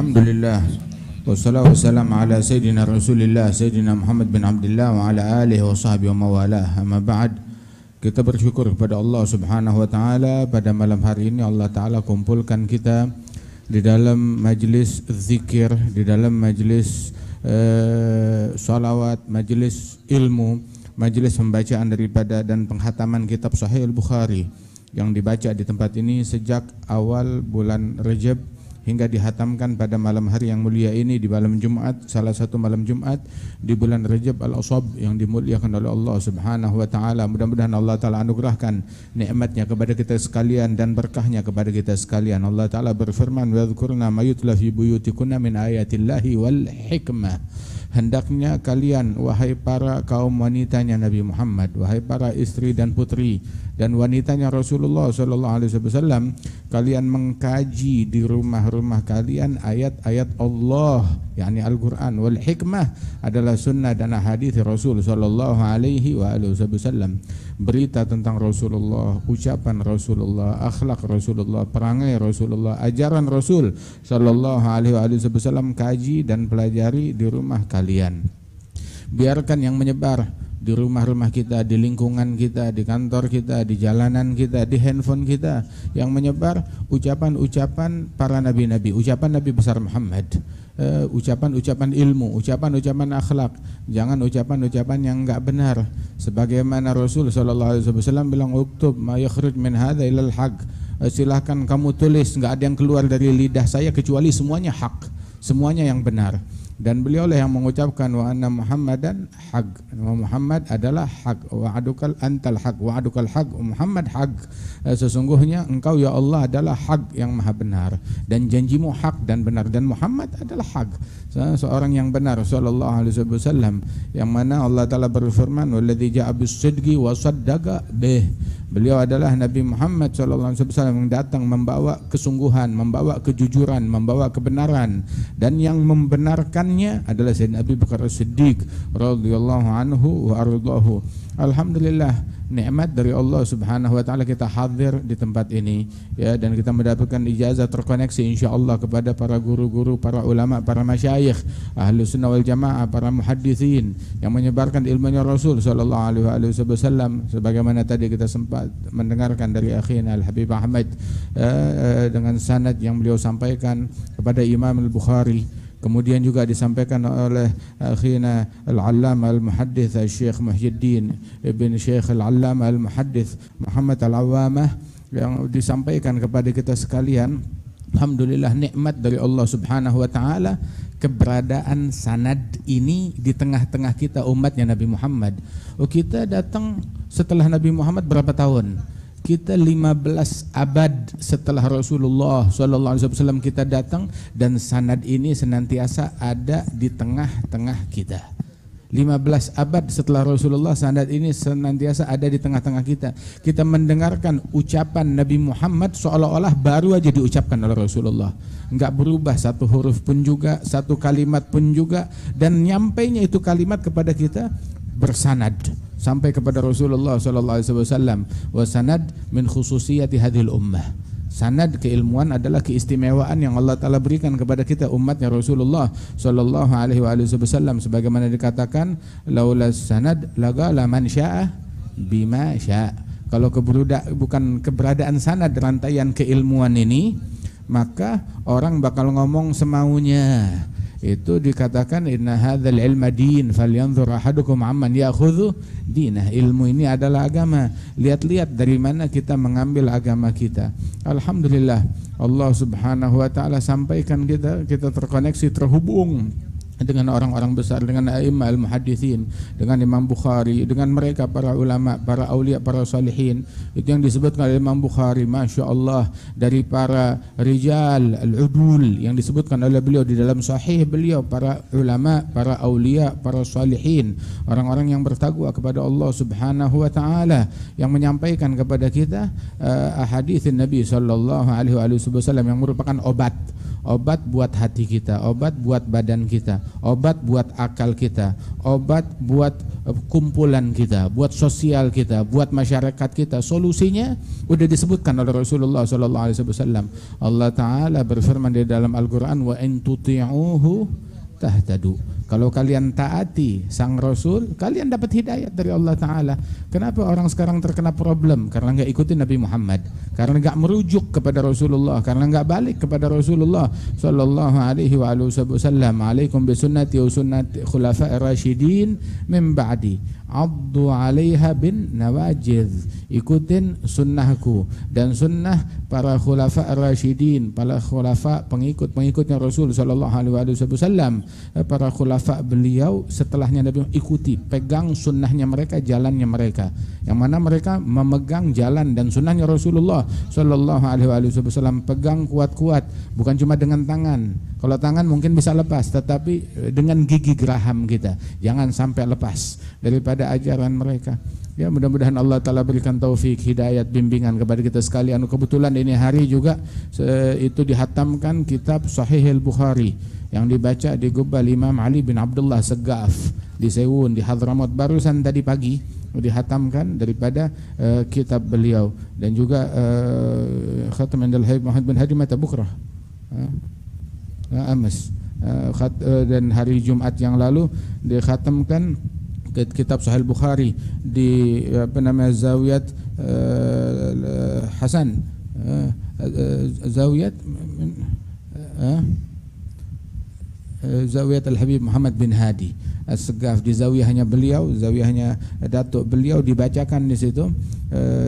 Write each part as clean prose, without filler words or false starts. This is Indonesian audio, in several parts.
Alhamdulillah wassalatu wassalamu ala sayyidina Rasulillah Sayyidina Muhammad bin Abdullah wa ala alihi wa sahbihi wa mawalah. Amma ba'd. Kita bersyukur kepada Allah Subhanahu wa taala pada malam hari ini Allah taala kumpulkan kita di dalam majlis zikir, di dalam majlis salawat, majlis ilmu, majlis pembacaan daripada dan penghataman kitab Sahih Al-Bukhari yang dibaca di tempat ini sejak awal bulan Rajab hingga dihatamkan pada malam hari yang mulia ini di malam Jumat, salah satu malam Jumat di bulan Rajab Al-Asab yang dimuliakan oleh Allah Subhanahu wa taala. Mudah-mudahan Allah taala anugerahkan nikmatnya kepada kita sekalian dan berkahnya kepada kita sekalian. Allah taala berfirman, "Wa dzkurna ma yutla fi buyutikunna min ayatillahi wal hikmah." Hendaknya kalian, wahai para kaum wanitanya Nabi Muhammad, wahai para istri dan putri dan wanitanya Rasulullah sallallahu alaihi wasallam, kalian mengkaji di rumah-rumah kalian ayat-ayat Allah, yakni Al-Qur'an, wal hikmah adalah sunnah dan hadis Rasul sallallahu alaihi wasallam. Berita tentang Rasulullah, ucapan Rasulullah, akhlak Rasulullah, perangai Rasulullah, ajaran Rasul sallallahu alaihi wasallam kaji dan pelajari di rumah kalian. Biarkan yang menyebar di rumah-rumah kita, di lingkungan kita, di kantor kita, di jalanan kita, di handphone kita, yang menyebar ucapan-ucapan para nabi-nabi, ucapan Nabi besar Muhammad, ucapan-ucapan ilmu, ucapan-ucapan akhlak. Jangan ucapan-ucapan yang enggak benar. Sebagaimana Rasul sallallahu alaihi wasallam bilang, "Uktub ma yakhruj min hadza ilal haq." Silahkan kamu tulis, enggak ada yang keluar dari lidah saya kecuali semuanya hak, semuanya yang benar. Dan beliau lah yang mengucapkan, wa anna Muhammadan haq, Muhammad adalah haq, wa'adukal antal haq, wa'adukal haq, Muhammad haq. Sesungguhnya engkau ya Allah adalah haq yang maha benar, dan janjimu haq dan benar, dan Muhammad adalah haq, seorang yang benar sallallahu alaihi wasallam, yang mana Allah taala berfirman, walladzi ja'a bis-sidqi wa saddaqa bih. Beliau adalah Nabi Muhammad sallallahu alaihi wasallam yang datang membawa kesungguhan, membawa kejujuran, membawa kebenaran, dan yang membenarkannya adalah Sayyidina Abu Bakar As-Siddiq radhiyallahu anhu wa ardhahu. Alhamdulillah, nikmat dari Allah Subhanahu wa taala kita hadir di tempat ini ya, dan kita mendapatkan ijazah terkoneksi insyaallah kepada para guru-guru, para ulama, para masyayikh ahli sunnah wal jamaah, para muhadditsin yang menyebarkan ilmunya Rasul sallallahu alaihi wasallam, sebagaimana tadi kita sempat mendengarkan dari akhina Al-Habib Ahmad dengan sanad yang beliau sampaikan kepada Imam Al-Bukhari. Kemudian juga disampaikan oleh akhina Al-Allamah Al-Muhaddits Syekh Muhyiddin ibn Syekh Al-Allamah Al-Muhaddits Muhammad Al-Awwamah, yang disampaikan kepada kita sekalian. Alhamdulillah, nikmat dari Allah Subhanahu wa taala keberadaan sanad ini di tengah-tengah kita umatnya Nabi Muhammad. Kita datang setelah Nabi Muhammad berapa tahun? Kita 15 abad setelah Rasulullah SAW kita datang, dan sanad ini senantiasa ada di tengah-tengah kita. 15 abad setelah Rasulullah, sanad ini senantiasa ada di tengah-tengah kita. Kita mendengarkan ucapan Nabi Muhammad seolah-olah baru aja diucapkan oleh Rasulullah. Enggak berubah satu huruf pun juga, satu kalimat pun juga, dan nyampainya itu kalimat kepada kita bersanad sampai kepada Rasulullah sallallahu alaihi wasallam. Wa sanad min khususiyati hadhil ummah. Sanad, keilmuan, adalah keistimewaan yang Allah taala berikan kepada kita umatnya Rasulullah sallallahu alaihi wasallam, sebagaimana dikatakan, laulas sanad lagala man syaa bima syaa. Kalau bukan keberadaan sanad, rantaian keilmuan ini, maka orang bakal ngomong semaunya. Itu dikatakan, inna hadzal ilma din falyanzur ahadukum amman ya'khudhu dinah. Ilmu ini adalah agama. Lihat-lihat dari mana kita mengambil agama kita. Alhamdulillah, Allah Subhanahu wa taala sampaikan kita terkoneksi, terhubung dengan orang-orang besar, dengan a'imah al-muhadditsin, dengan Imam Bukhari, dengan mereka para ulama, para aulia, para salihin. Itu yang disebutkan oleh Imam Bukhari, Masya Allah, dari para rijal al-udul yang disebutkan oleh beliau di dalam sahih beliau, para ulama, para aulia, para salihin, orang-orang yang bertakwa kepada Allah Subhanahu wa taala, yang menyampaikan kepada kita ahadits Nabi sallallahu alaihi wasallam yang merupakan obat buat hati kita, obat buat badan kita, obat buat akal kita, obat buat kumpulan kita, buat sosial kita, buat masyarakat kita. Solusinya udah disebutkan oleh Rasulullah sallallahu alaihi wasallam. Allah taala berfirman di dalam Al-Qur'an, wa in tuti'uhu tahtadu. Kalau kalian taati sang Rasul, kalian dapat hidayat dari Allah Ta'ala. Kenapa orang sekarang terkena problem? Karena nggak ikutin Nabi Muhammad, karena nggak merujuk kepada Rasulullah, karena nggak balik kepada Rasulullah Sallallahu Alaihi Wasallam. Alaikum bisunnati wa sunnati khulafa'ir rasyidin min ba'di, addu 'alaiha bin nawajidh. Ikutin sunnahku dan sunnah para khulafa'ir rasyidin, para khulafa pengikut-pengikutnya Rasul Sallallahu Alaihi Wasallam, para khulafa beliau setelahnya Nabi, ikuti, pegang sunnahnya mereka, jalannya mereka, yang mana mereka memegang jalan dan sunnahnya Rasulullah Sallallahu Alaihi Wasallam. Pegang kuat-kuat, bukan cuma dengan tangan. Kalau tangan mungkin bisa lepas, tetapi dengan gigi geraham kita, jangan sampai lepas daripada ajaran mereka. Ya, mudah-mudahan Allah Ta'ala berikan taufik, hidayat, bimbingan kepada kita sekalian. Kebetulan ini hari juga itu dihatamkan kitab Sahih Al-Bukhari yang dibaca di Gubbal Imam Ali bin Abdullah Segaf di Sewun di Hadramaut barusan tadi pagi, dihatamkan daripada kitab beliau. Dan juga Khatam Indal Habib Muhammad bin Hadi Mata Bukrah Amas, dan hari Jumat yang lalu dikhatamkan kitab Sahih Bukhari di Zawiyat Hasan, Zawiyat Zawiyat Al-Habib Muhammad bin Hadi As-Segaf, di zawiyahnya beliau, zawiyahnya datuk beliau, dibacakan di situ.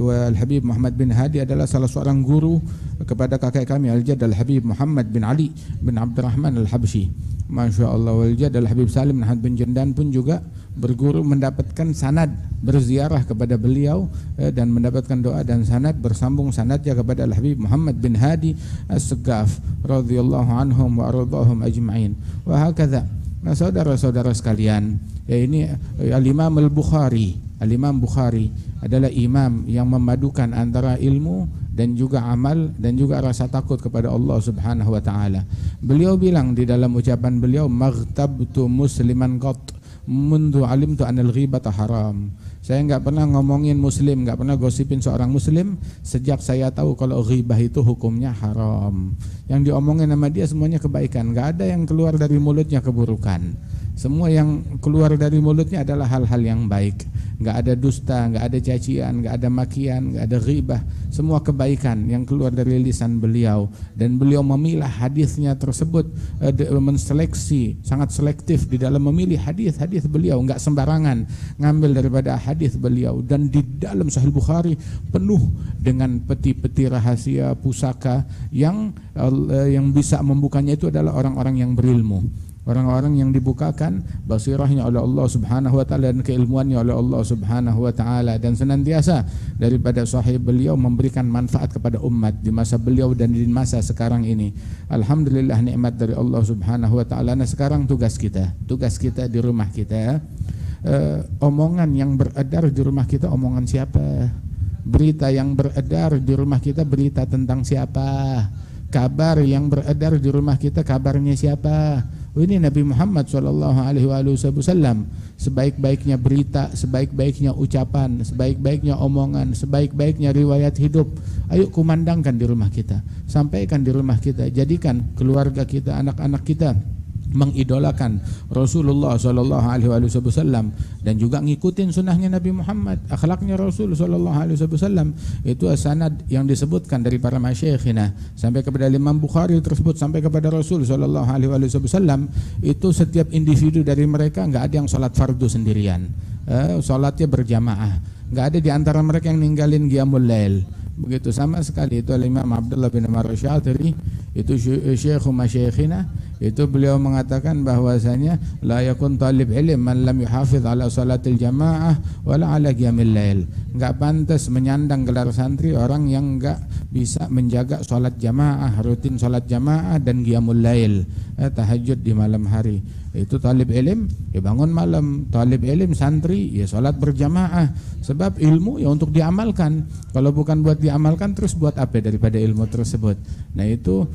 Al-Habib Muhammad bin Hadi adalah salah seorang guru kepada kakek kami Al-Jad Al-Habib Muhammad bin Ali bin Abdurrahman Al-Habsyi. Masya Allah. Al-Jad Al-Habib Salim Muhammad bin Jendan pun juga berguru, mendapatkan sanad, berziarah kepada beliau dan mendapatkan doa dan sanad, bersambung sanadnya kepada Al-Habib Muhammad bin Hadi As-Segaf radhiyallahu anhum wa ardhahum ajma'in. Wa hakadha. Nah, saudara-saudara sekalian, ya ini Al-Imam Al-Bukhari. Al-Imam Bukhari adalah imam yang memadukan antara ilmu dan juga amal dan juga rasa takut kepada Allah Subhanahu wa taala. Beliau bilang di dalam ucapan beliau, maghtabtu musliman qat mundu alimtu anil ghibata haram. Saya enggak pernah ngomongin muslim, enggak pernah gosipin seorang muslim sejak saya tahu kalau ghibah itu hukumnya haram. Yang diomongin sama dia semuanya kebaikan, enggak ada yang keluar dari mulutnya keburukan. Semua yang keluar dari mulutnya adalah hal-hal yang baik. Enggak ada dusta, enggak ada cacian, enggak ada makian, enggak ada ghibah. Semua kebaikan yang keluar dari lisan beliau. Dan beliau memilah hadisnya tersebut, menseleksi, sangat selektif di dalam memilih hadis-hadis beliau, enggak sembarangan ngambil daripada hadis beliau. Dan di dalam Sahih Bukhari penuh dengan peti-peti rahasia pusaka yang bisa membukanya itu adalah orang-orang yang berilmu. Orang-orang yang dibukakan basirahnya oleh Allah Subhanahu wa taala dan keilmuannya oleh Allah Subhanahu wa taala, dan senantiasa daripada sahih beliau memberikan manfaat kepada umat di masa beliau dan di masa sekarang ini. Alhamdulillah, nikmat dari Allah Subhanahu wa taala. Nah, sekarang tugas kita di rumah kita, omongan yang beredar di rumah kita omongan siapa? Berita yang beredar di rumah kita berita tentang siapa? Kabar yang beredar di rumah kita kabarnya siapa? Ini Nabi Muhammad SAW, sebaik-baiknya berita, sebaik-baiknya ucapan, sebaik-baiknya omongan, sebaik-baiknya riwayat hidup. Ayo kumandangkan di rumah kita, sampaikan di rumah kita, jadikan keluarga kita, anak-anak kita mengidolakan Rasulullah SAW dan juga ngikutin sunnahnya Nabi Muhammad, akhlaknya Rasul SAW. Itu sanad yang disebutkan dari para masyayikhina sampai kepada Imam Bukhari tersebut sampai kepada Rasul SAW. Itu setiap individu dari mereka nggak ada yang sholat fardu sendirian, sholatnya berjamaah. Nggak ada di antara mereka yang ninggalin qiyamul lail. Begitu sama sekali. Itu Imam Abdullah bin Umar Syatiri, itu syekhu masyayikhina, itu beliau mengatakan bahwasanya la yakun talib ilm man lam yuhafiz ala salatil jamaah wala ala qiyamil lail. Enggak pantas menyandang gelar santri orang yang enggak bisa menjaga salat jamaah, rutin salat jamaah dan qiyamul lail, tahajud di malam hari. Itu talib ilim ya bangun malam, talib ilim santri ya salat berjamaah. Sebab ilmu ya untuk diamalkan. Kalau bukan buat diamalkan terus buat apa daripada ilmu tersebut. Nah itu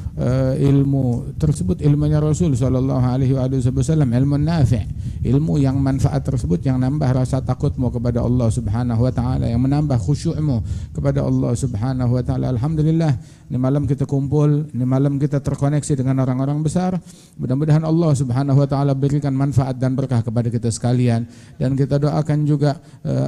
ilmu tersebut ilmunya Rasul sallallahu alaihi wasallam, ilmu nafi', ilmu yang manfaat tersebut yang nambah rasa takutmu kepada Allah Subhanahu wa taala, yang menambah khusyukmu kepada Allah Subhanahu wa taala. Alhamdulillah, ini malam kita kumpul, ini malam kita terkoneksi dengan orang-orang besar. Mudah-mudahan Allah Subhanahu wa taala berikan manfaat dan berkah kepada kita sekalian, dan kita doakan juga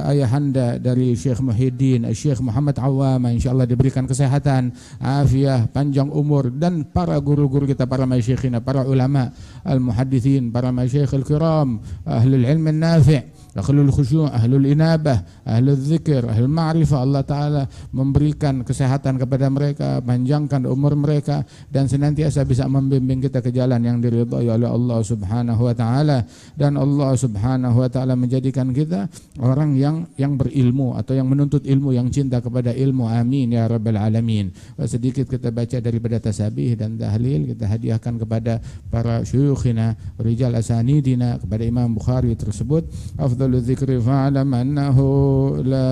ayahanda dari Syekh Muhyiddin, Syekh Muhammad Awam, insyaallah diberikan kesehatan, afiah, panjang umur, dan para guru-guru kita, para masyayikhina, para ulama al-muhaddithin, para masyayikh al-kiram, ahlul ilm an-nafi', ahlul khusyuk, ahlul inabah, ahlul zikir, ahlul ma'rifah. Allah Ta'ala memberikan kesehatan kepada mereka, panjangkan umur mereka, dan senantiasa bisa membimbing kita ke jalan yang diridhai oleh Allah Subhanahu wa Ta'ala. Dan Allah Subhanahu wa Ta'ala menjadikan kita orang yang berilmu atau yang menuntut ilmu, yang cinta kepada ilmu. Amin ya rabbal alamin. Sedikit kita baca daripada tasabih dan tahlil, kita hadiahkan kepada para syuyukhina, rijal asanidina, kepada Imam Bukhari tersebut. Afdalul dzikri fa'lam annahu la